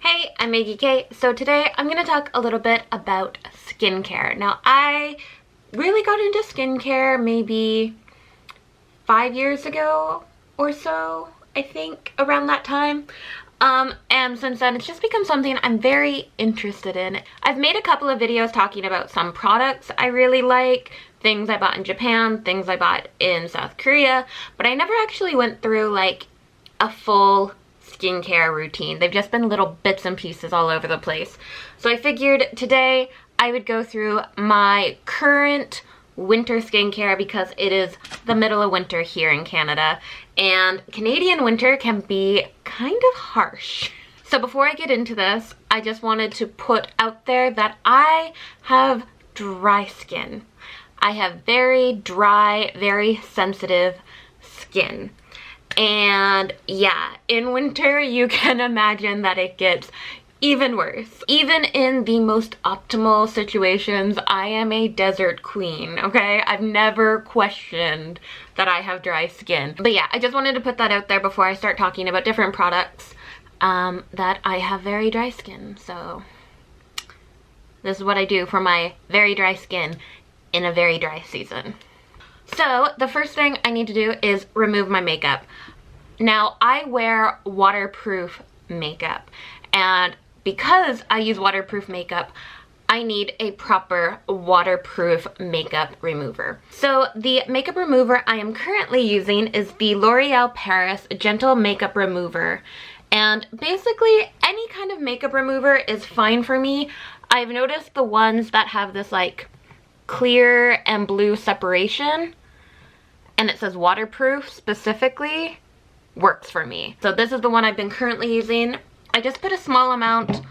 Hey, I'm Meggie Kay. So today I'm going to talk a little bit about skincare. Now, I really got into skincare maybe 5 years ago or so, I think, around that time. And since then, it's just become something I'm very interested in. I've made a couple of videos talking about some products I really like, things I bought in Japan, things I bought in South Korea, but I never actually went through like a full skincare routine. They've just been little bits and pieces all over the place. So I figured today I would go through my current winter skincare because it is the middle of winter here in Canada, and Canadian winter can be kind of harsh. So before I get into this, I just wanted to put out there that I have dry skin. I have very dry, very sensitive skin. And yeah, in winter you can imagine that it gets even worse. Even in the most optimal situations, I am a desert queen, okay? I've never questioned that I have dry skin. But yeah, I just wanted to put that out there before I start talking about different products that I have very dry skin. So this is what I do for my very dry skin in a very dry season. So the first thing I need to do is remove my makeup. Now, I wear waterproof makeup, and because I use waterproof makeup, I need a proper waterproof makeup remover. So the makeup remover I am currently using is the L'Oreal Paris Gentle Makeup Remover. And basically, any kind of makeup remover is fine for me. I've noticed the ones that have this like clear and blue separation, and it says waterproof specifically, works for me. So this is the one I've been currently using. I just put a small amount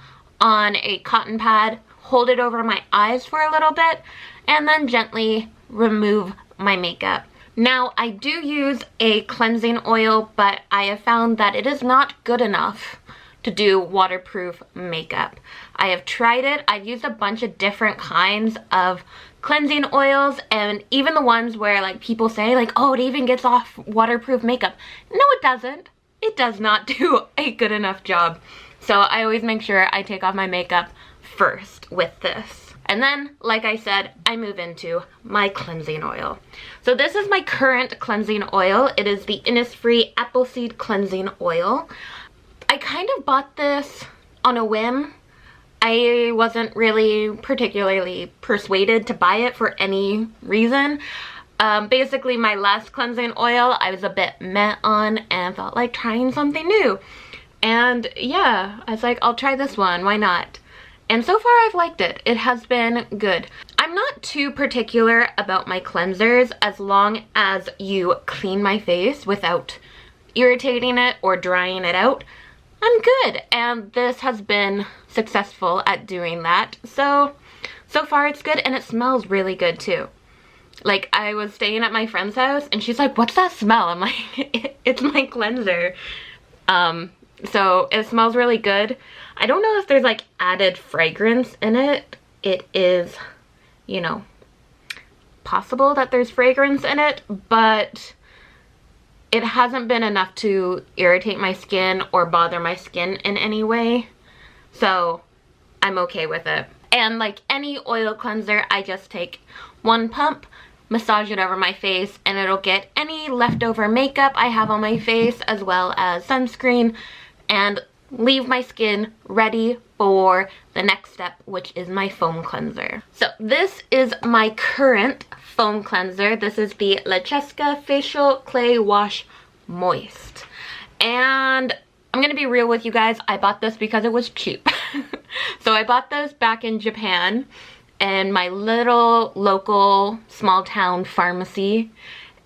on a cotton pad, hold it over my eyes for a little bit, and then gently remove my makeup. Now, I do use a cleansing oil, but I have found that it is not good enough to do waterproof makeup. I have tried it. I've used a bunch of different kinds of cleansing oils, and even the ones where like people say like, oh, it even gets off waterproof makeup. No, it doesn't. It does not do a good enough job. So I always make sure I take off my makeup first with this. And then, like I said, I move into my cleansing oil. So this is my current cleansing oil. It is the Innisfree Appleseed Cleansing Oil. I kind of bought this on a whim. I wasn't really particularly persuaded to buy it for any reason. Basically, my last cleansing oil I was a bit meh on and felt like trying something new. And yeah, I was like, I'll try this one, why not? And so far I've liked it. It has been good. I'm not too particular about my cleansers as long as you clean my face without irritating it or drying it out. I'm good, and this has been successful at doing that. So far it's good, and it smells really good too. Like, I was staying at my friend's house and she's like, what's that smell? I'm like, it's my cleanser. So it smells really good. I don't know if there's like added fragrance in it. It is, you know, possible that there's fragrance in it, but it hasn't been enough to irritate my skin or bother my skin in any way. So I'm okay with it. And like any oil cleanser, I just take one pump, massage it over my face, and it'll get any leftover makeup I have on my face as well as sunscreen and leave my skin ready for the next step, which is my foam cleanser. So this is my current foam cleanser. This is the Lachesca Facial Clay Wash Moist. And I'm gonna be real with you guys, I bought this because it was cheap. So I bought this back in Japan in my little local small town pharmacy,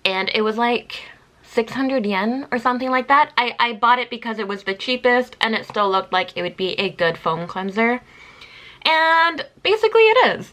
and it was like 600 yen or something like that. I bought it because it was the cheapest and it still looked like it would be a good foam cleanser. And basically it is.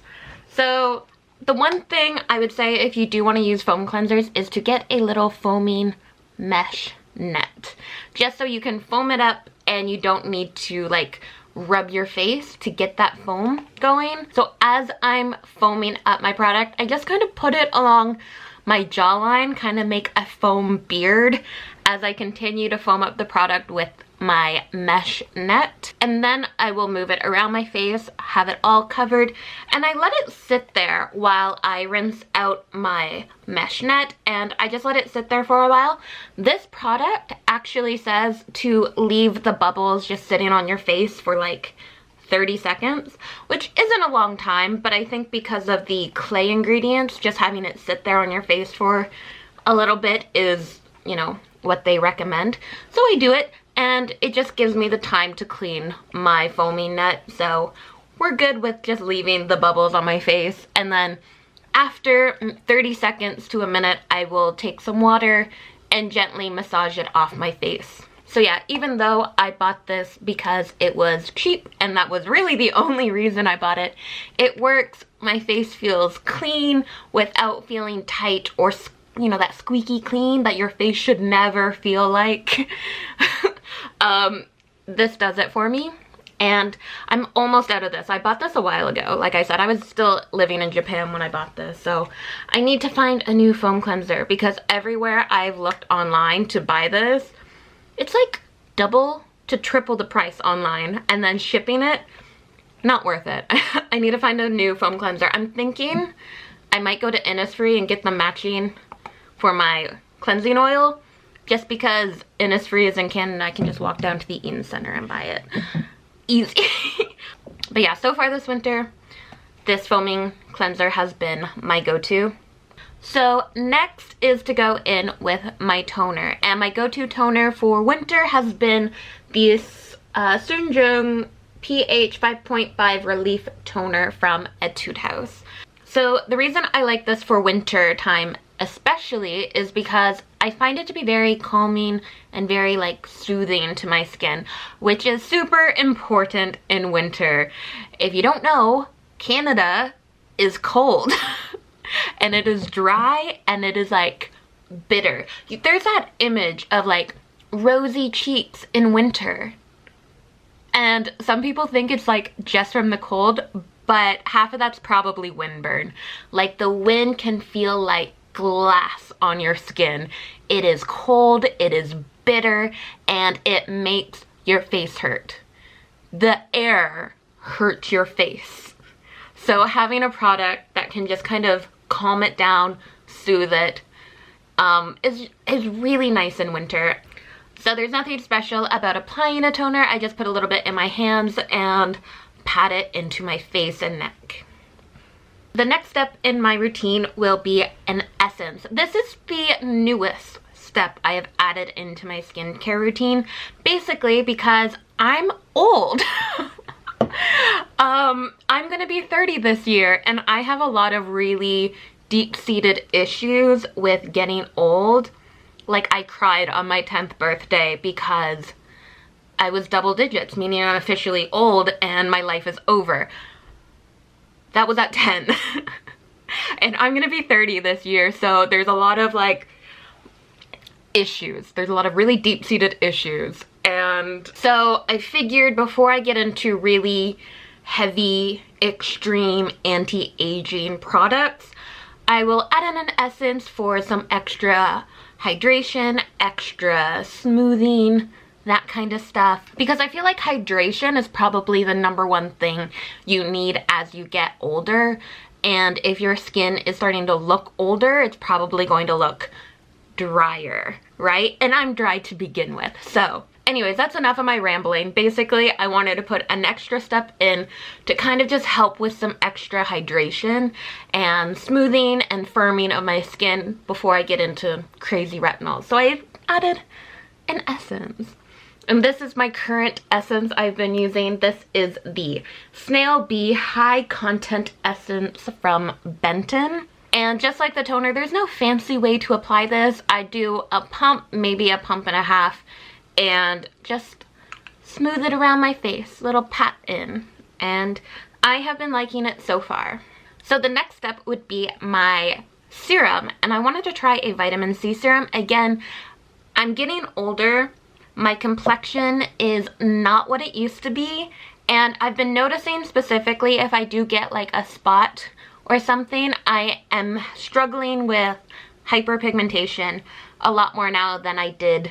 So the one thing I would say if you do want to use foam cleansers is to get a little foaming mesh net. Just so you can foam it up and you don't need to like rub your face to get that foam going. So as I'm foaming up my product, I just kind of put it along my jawline, kind of make a foam beard as I continue to foam up the product with my mesh net, and then I will move it around my face, have it all covered, and I let it sit there while I rinse out my mesh net, and I just let it sit there for a while. This product actually says to leave the bubbles just sitting on your face for like 30 seconds, which isn't a long time, but I think because of the clay ingredients, just having it sit there on your face for a little bit is, you know, what they recommend. So I do it, and it just gives me the time to clean my foaming net. So we're good with just leaving the bubbles on my face, and then after 30 seconds to a minute, I will take some water and gently massage it off my face. So yeah, even though I bought this because it was cheap, and that was really the only reason I bought it, it works. My face feels clean without feeling tight or, you know, that squeaky clean that your face should never feel like. This does it for me, and I'm almost out of this. I bought this a while ago. Like I said, I was still living in Japan when I bought this, so I need to find a new foam cleanser because everywhere I've looked online to buy this, it's like double to triple the price online, and then shipping it, not worth it. I need to find a new foam cleanser. I'm thinking I might go to Innisfree and get them matching for my cleansing oil, just because Innisfree is in Canada. I can just walk down to the Eaton Center and buy it. Easy. But yeah, so far this winter, this foaming cleanser has been my go-to. So next is to go in with my toner, and my go-to toner for winter has been this Jung pH 5.5 Relief Toner from Etude House. So the reason I like this for winter time especially is because I find it to be very calming and very like soothing to my skin, which is super important in winter. If you don't know, Canada is cold. And it is dry, and it is like bitter. There's that image of like rosy cheeks in winter, and some people think it's like just from the cold, but half of that's probably windburn. Like the wind can feel like glass on your skin. It is cold, it is bitter, and it makes your face hurt. The air hurts your face. So having a product that can just kind of calm it down, soothe it, is really nice in winter. So there's nothing special about applying a toner. I just put a little bit in my hands and pat it into my face and neck. The next step in my routine will be an essence. This is the newest step I have added into my skincare routine, basically because I'm old. I'm gonna be 30 this year, and I have a lot of really deep-seated issues with getting old. Like, I cried on my 10th birthday because I was double digits, meaning I'm officially old and my life is over. That was at 10. And I'm gonna be 30 this year, so there's a lot of like issues. There's a lot of really deep-seated issues. And so I figured before I get into really heavy, extreme anti-aging products, I will add in an essence for some extra hydration, extra smoothing, that kind of stuff. Because I feel like hydration is probably the #1 thing you need as you get older. And if your skin is starting to look older, it's probably going to look drier, right? And I'm dry to begin with. So anyways, that's enough of my rambling. Basically, I wanted to put an extra step in to kind of just help with some extra hydration and smoothing and firming of my skin before I get into crazy retinol. So I added an essence. And this is my current essence I've been using. This is the Snail Bee High Content Essence from Benton. And just like the toner, there's no fancy way to apply this. I do a pump, maybe a pump and a half, and just smooth it around my face, little pat in, and I have been liking it so far. So the next step would be my serum, and I wanted to try a vitamin C serum. Again, I'm getting older, my complexion is not what it used to be, and I've been noticing specifically if I do get like a spot or something, I am struggling with hyperpigmentation a lot more now than I did,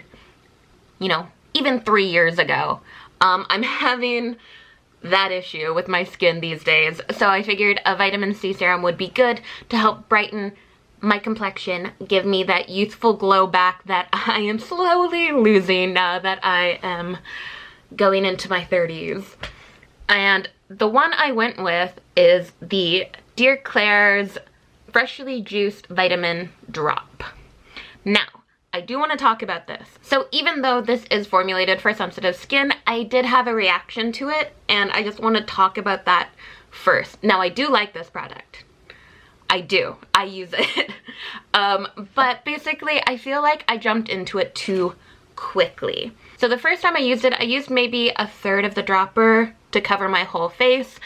you know, even 3 years ago. I'm having that issue with my skin these days, so I figured a vitamin C serum would be good to help brighten my complexion, give me that youthful glow back that I am slowly losing now that I am going into my 30s. And the one I went with is the Dear Klairs Freshly Juiced Vitamin Drop. Now, I do want to talk about this. So even though this is formulated for sensitive skin, I did have a reaction to it, and I just want to talk about that first. Now, I do like this product. I do. I use it. But basically, I feel like I jumped into it too quickly. So the first time I used it, I used maybe a third of the dropper to cover my whole face,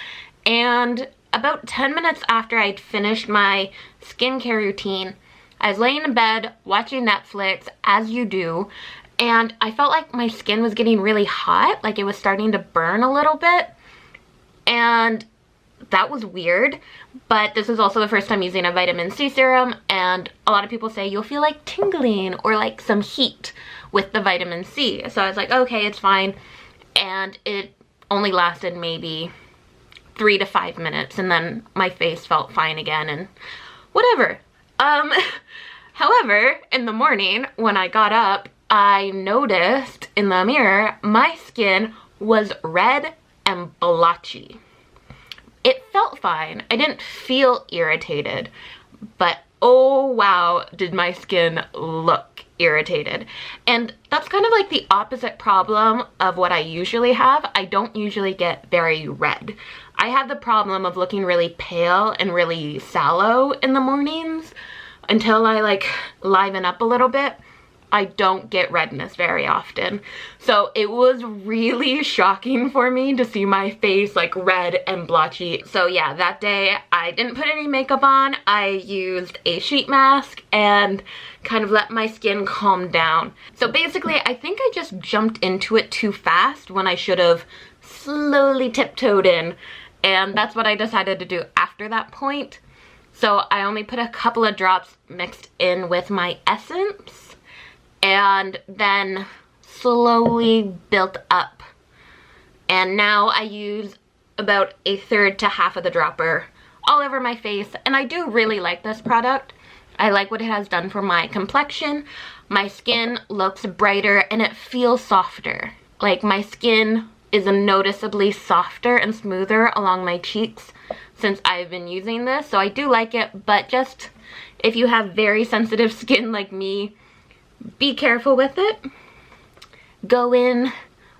and about 10 minutes after I'd finished my skincare routine, I was laying in bed watching Netflix, as you do, and I felt like my skin was getting really hot, like it was starting to burn a little bit, and that was weird. But this is also the first time using a vitamin C serum, and a lot of people say you'll feel like tingling or like some heat with the vitamin C. So I was like, okay, it's fine. And it only lasted maybe 3 to 5 minutes, and then my face felt fine again and whatever. However, in the morning when I got up, I noticed in the mirror my skin was red and blotchy. It felt fine. I didn't feel irritated, but oh wow, did my skin look irritated. And that's kind of like the opposite problem of what I usually have. I don't usually get very red. I have the problem of looking really pale and really sallow in the mornings until I like liven up a little bit. I don't get redness very often. So it was really shocking for me to see my face like red and blotchy. So yeah, that day I didn't put any makeup on. I used a sheet mask and kind of let my skin calm down. So basically, I think I just jumped into it too fast when I should have slowly tiptoed in. And that's what I decided to do after that point. So I only put a couple of drops mixed in with my essence, and then slowly built up. And now I use about a third to half of the dropper all over my face, and I do really like this product. I like what it has done for my complexion. My skin looks brighter and it feels softer. Like my skin is noticeably softer and smoother along my cheeks since I've been using this. So I do like it, but just if you have very sensitive skin like me, be careful with it. Go in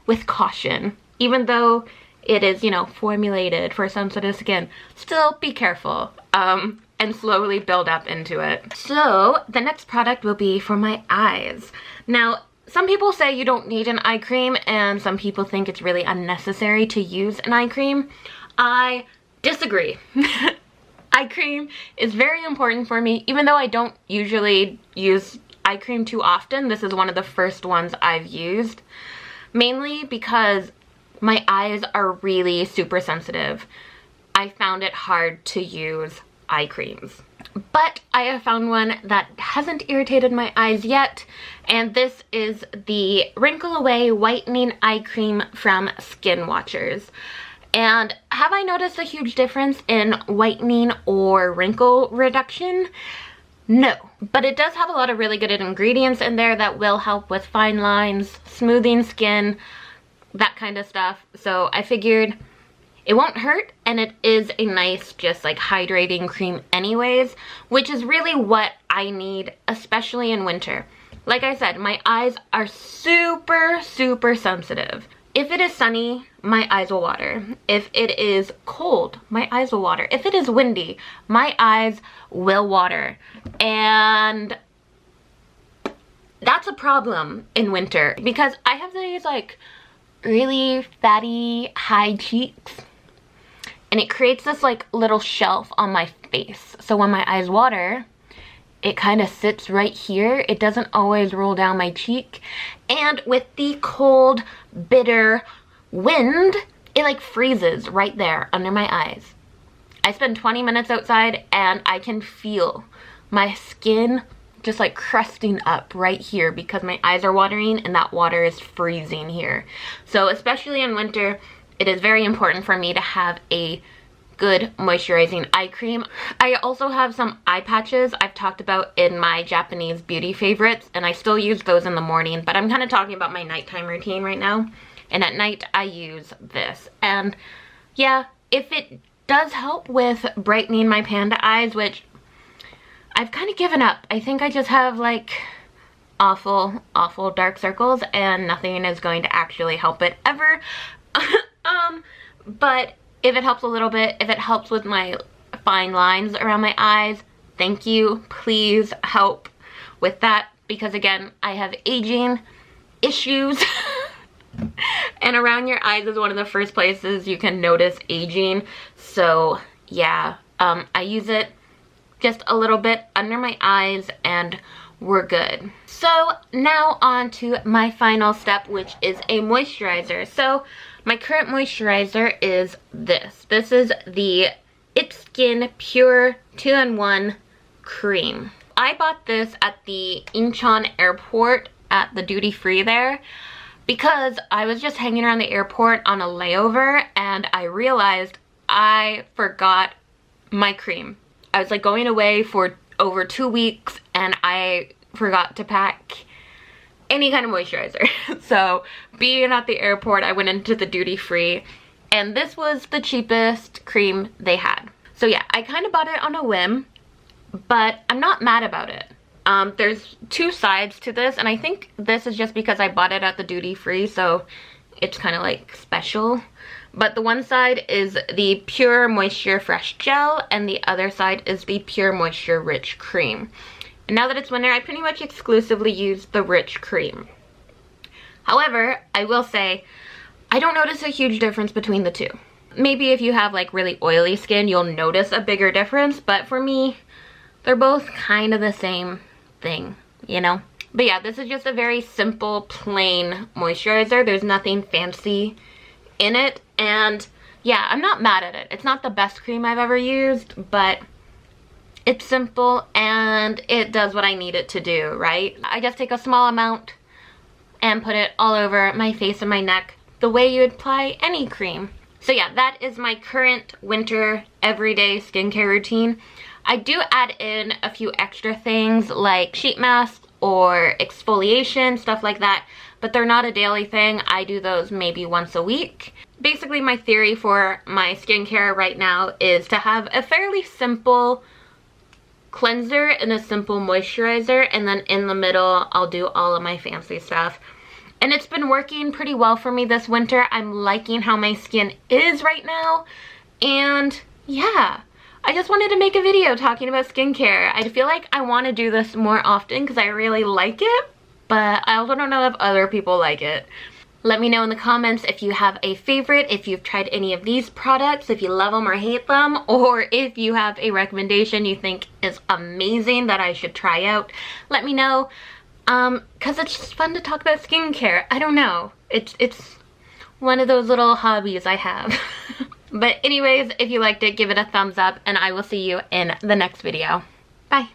with caution. Even though it is, you know, formulated for sensitive skin, still be careful and slowly build up into it. So the next product will be for my eyes. Now, some people say you don't need an eye cream, and some people think it's really unnecessary to use an eye cream. I disagree. Eye cream is very important for me, even though I don't usually use eye cream too often. This is one of the first ones I've used, mainly because my eyes are really super sensitive. I found it hard to use eye creams, but I have found one that hasn't irritated my eyes yet, and this is the Wrinkle Away Whitening Eye Cream from Skin Watchers. And have I noticed a huge difference in whitening or wrinkle reduction? No, but it does have a lot of really good ingredients in there that will help with fine lines, smoothing skin, that kind of stuff. So I figured it won't hurt, and it is a nice, just like hydrating cream anyways, which is really what I need, especially in winter. Like I said, my eyes are super, super sensitive. If it is sunny, my eyes will water. If it is cold, my eyes will water. If it is windy, my eyes will water. And that's a problem in winter because I have these like really fatty high cheeks, and it creates this like little shelf on my face. So when my eyes water, it kind of sits right here. It doesn't always roll down my cheek. And with the cold, bitter wind, it like freezes right there under my eyes. I spend 20 minutes outside and I can feel my skin just like crusting up right here because my eyes are watering and that water is freezing here. So especially in winter, it is very important for me to have a good moisturizing eye cream. I also have some eye patches I've talked about in my Japanese beauty favorites, and I still use those in the morning, but I'm kind of talking about my nighttime routine right now. And at night I use this. And yeah, if it does help with brightening my panda eyes, which I've kind of given up. I think I just have like awful dark circles and nothing is going to actually help it ever. But if it helps a little bit, if it helps with my fine lines around my eyes, thank you. Please help with that, because again, I have aging issues. And around your eyes is one of the first places you can notice aging. So yeah, I use it just a little bit under my eyes and we're good. So now on to my final step, which is a moisturizer. So my current moisturizer is this. This is the It's Skin Pure 2-in-1 Cream. I bought this at the Incheon airport at the duty free there because I was just hanging around the airport on a layover and I realized I forgot my cream. I was like going away for over 2 weeks and I forgot to pack any kind of moisturizer. So being at the airport, I went into the duty free and this was the cheapest cream they had. So yeah, I kind of bought it on a whim, but I'm not mad about it. There's two sides to this, and I think this is just because I bought it at the duty free, so it's kind of like special. But the one side is the Pure Moisture Fresh Gel, and the other side is the Pure Moisture Rich Cream. And now that it's winter, I pretty much exclusively use the Rich Cream. However, I will say, I don't notice a huge difference between the two. Maybe if you have like really oily skin, you'll notice a bigger difference, but for me, they're both kind of the same thing, you know? But yeah, this is just a very simple, plain moisturizer. There's nothing fancy in it, and yeah, I'm not mad at it. It's not the best cream I've ever used, but it's simple and it does what I need it to do, right? I just take a small amount and put it all over my face and my neck the way you would apply any cream. So yeah, that is my current winter everyday skincare routine. I do add in a few extra things like sheet masks or exfoliation, stuff like that, but they're not a daily thing. I do those maybe once a week. Basically, my theory for my skincare right now is to have a fairly simple cleanser and a simple moisturizer, and then in the middle, I'll do all of my fancy stuff. And it's been working pretty well for me this winter. I'm liking how my skin is right now, and yeah. I just wanted to make a video talking about skincare. I feel like I want to do this more often because I really like it, but I also don't know if other people like it. Let me know in the comments if you have a favorite, if you've tried any of these products, if you love them or hate them, or if you have a recommendation you think is amazing that I should try out. Let me know, because it's just fun to talk about skincare. I don't know. It's one of those little hobbies I have. But anyways, if you liked it, give it a thumbs up, and I will see you in the next video. Bye.